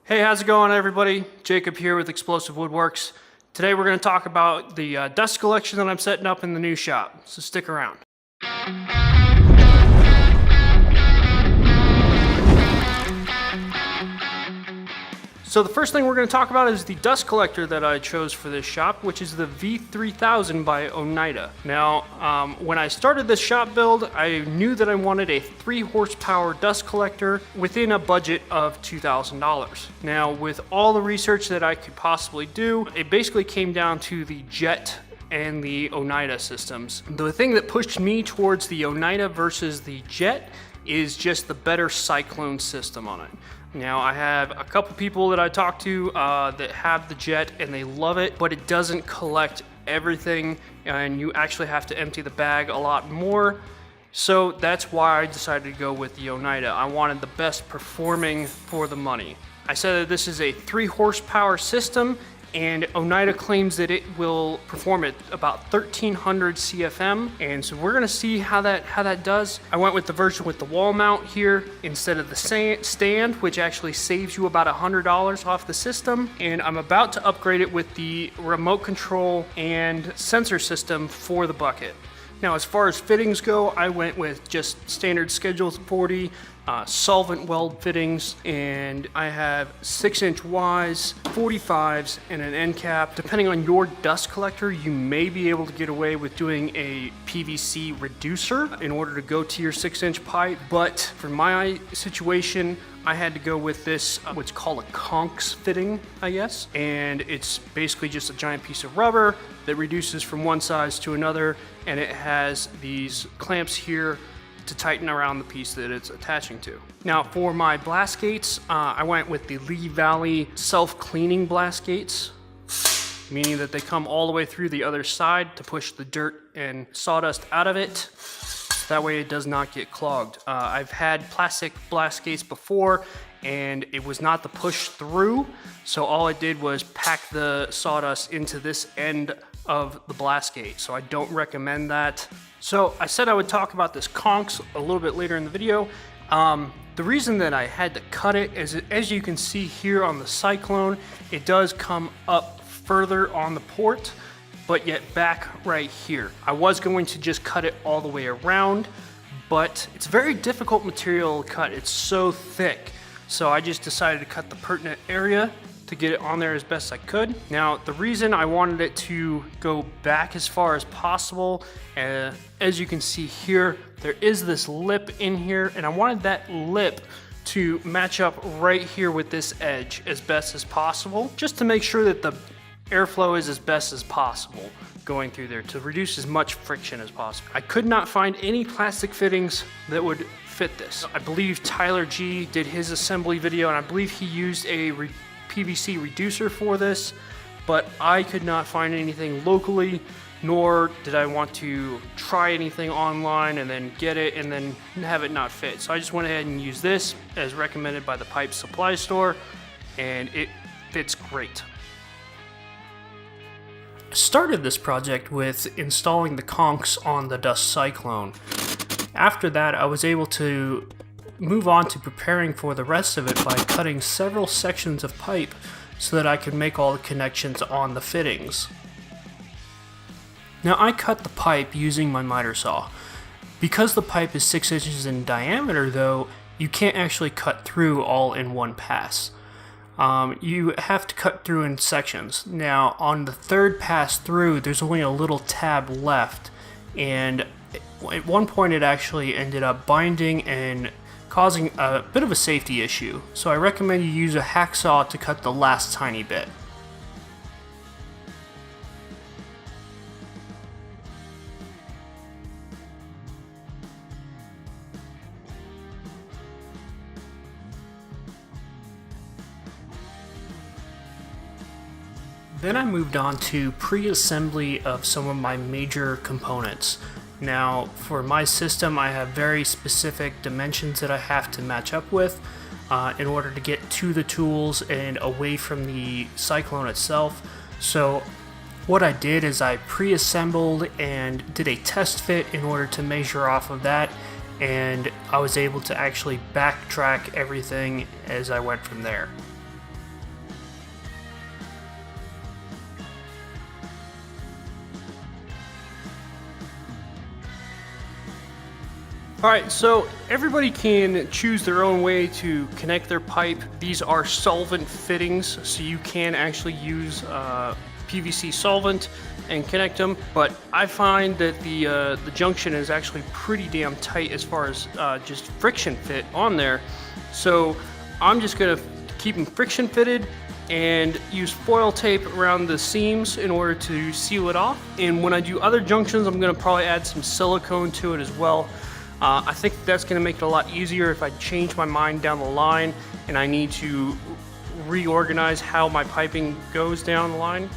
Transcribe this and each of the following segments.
Hey, how's it going, everybody? Jacob here with Explosive Woodworks. Today we're going to talk about the dust collection that I'm setting up in the new shop, so stick around. So the first thing we're going to talk about is the dust collector that I chose for this shop, which is the V3000 by Oneida. Now, when I started this shop build, I knew that I wanted a 3 horsepower dust collector within a budget of $2,000. Now, with all the research that I could possibly do, it basically came down to the Jet and the Oneida systems. The thing that pushed me towards the Oneida versus the Jet is just the better Cyclone system on it. Now, I have a couple people that I talked to that have the Jet and they love it, but it doesn't collect everything and you actually have to empty the bag a lot more. So that's why I decided to go with the Oneida. I wanted the best performing for the money. I said that this is a 3 horsepower system, and Oneida claims that it will perform at about 1300 CFM, and so we're gonna see how that does. I went with the version with the wall mount here instead of the stand, which actually saves you about $100 off the system, and I'm about to upgrade it with the remote control and sensor system for the bucket. Now, as far as fittings go, I went with just standard Schedule 40 solvent weld fittings, and I have 6-inch Ys, 45s, and an end cap. Depending on your dust collector, you may be able to get away with doing a PVC reducer in order to go to your 6-inch pipe, but for my situation, I had to go with this, what's called a conch fitting, I guess. And it's basically just a giant piece of rubber that reduces from one size to another, and it has these clamps here to tighten around the piece that it's attaching to. Now, for my blast gates, I went with the Lee Valley self-cleaning blast gates, meaning that they come all the way through the other side to push the dirt and sawdust out of it. That way it does not get clogged. I've had plastic blast gates before and it was not the push through, so all I did was pack the sawdust into this end of the blast gate, so I don't recommend that. So I said I would talk about this conch a little bit later in the video. The reason that I had to cut it is, as you can see here on the Cyclone, it does come up further on the port, but yet back right here. I was going to just cut it all the way around, but it's very difficult material to cut. It's so thick. So I just decided to cut the pertinent area to get it on there as best I could. Now, the reason I wanted it to go back as far as possible, as you can see here, there is this lip in here, and I wanted that lip to match up right here with this edge as best as possible, just to make sure that the airflow is as best as possible going through there to reduce as much friction as possible. I could not find any plastic fittings that would fit this. I believe Tyler G did his assembly video, and I believe he used a PVC reducer for this, but I could not find anything locally, nor did I want to try anything online and then get it and then have it not fit. So I just went ahead and used this as recommended by the pipe supply store, and it fits great. I started this project with installing the conchs on the Dust Cyclone. After that, I was able to move on to preparing for the rest of it by cutting several sections of pipe so that I could make all the connections on the fittings. Now, I cut the pipe using my miter saw. Because the pipe is 6 inches in diameter though, you can't actually cut through all in one pass. You have to cut through in sections. Now, on the third pass through, there's only a little tab left, and at one point it actually ended up binding and causing a bit of a safety issue. So I recommend you use a hacksaw to cut the last tiny bit. Then I moved on to pre-assembly of some of my major components. Now, for my system, I have very specific dimensions that I have to match up with in order to get to the tools and away from the Cyclone itself. So what I did is I pre-assembled and did a test fit in order to measure off of that, and I was able to actually backtrack everything as I went from there. Alright, so everybody can choose their own way to connect their pipe. These are solvent fittings, so you can actually use PVC solvent and connect them, but I find that the junction is actually pretty damn tight as far as just friction fit on there. So I'm just gonna keep them friction fitted and use foil tape around the seams in order to seal it off. And when I do other junctions, I'm gonna probably add some silicone to it as well. I think that's gonna make it a lot easier if I change my mind down the line and I need to reorganize how my piping goes down the line.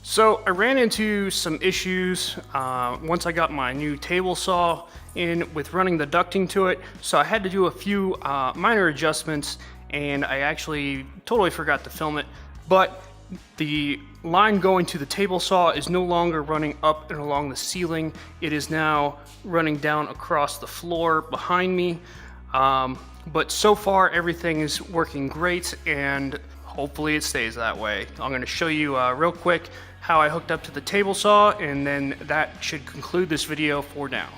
So I ran into some issues once I got my new table saw in with running the ducting to it. So I had to do a few minor adjustments, and I actually totally forgot to film it. But the line going to the table saw is no longer running up and along the ceiling. It is now running down across the floor behind me. But so far everything is working great, and hopefully it stays that way. I'm going to show you real quick how I hooked up to the table saw, and then that should conclude this video for now.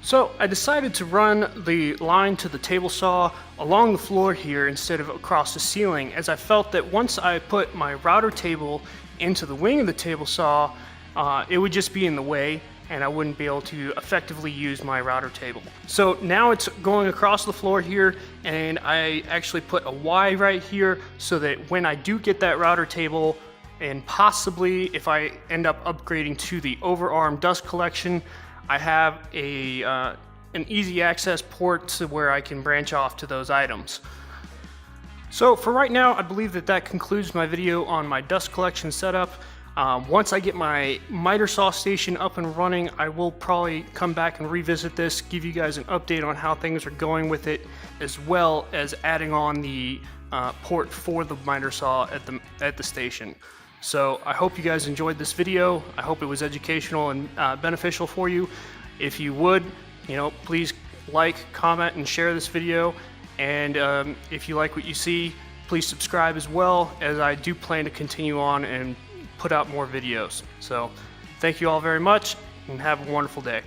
So I decided to run the line to the table saw along the floor here instead of across the ceiling, as I felt that once I put my router table into the wing of the table saw, it would just be in the way and I wouldn't be able to effectively use my router table. So now it's going across the floor here, and I actually put a Y right here so that when I do get that router table, and possibly if I end up upgrading to the overarm dust collection, I have an easy access port to where I can branch off to those items. So for right now, I believe that that concludes my video on my dust collection setup. Once I get my miter saw station up and running, I will probably come back and revisit this, give you guys an update on how things are going with it, as well as adding on the port for the miter saw at the station. So I hope you guys enjoyed this video. I hope it was educational and beneficial for you. If you would, please like, comment, and share this video. And if you like what you see, please subscribe as well, as I do plan to continue on and put out more videos. So thank you all very much, and have a wonderful day.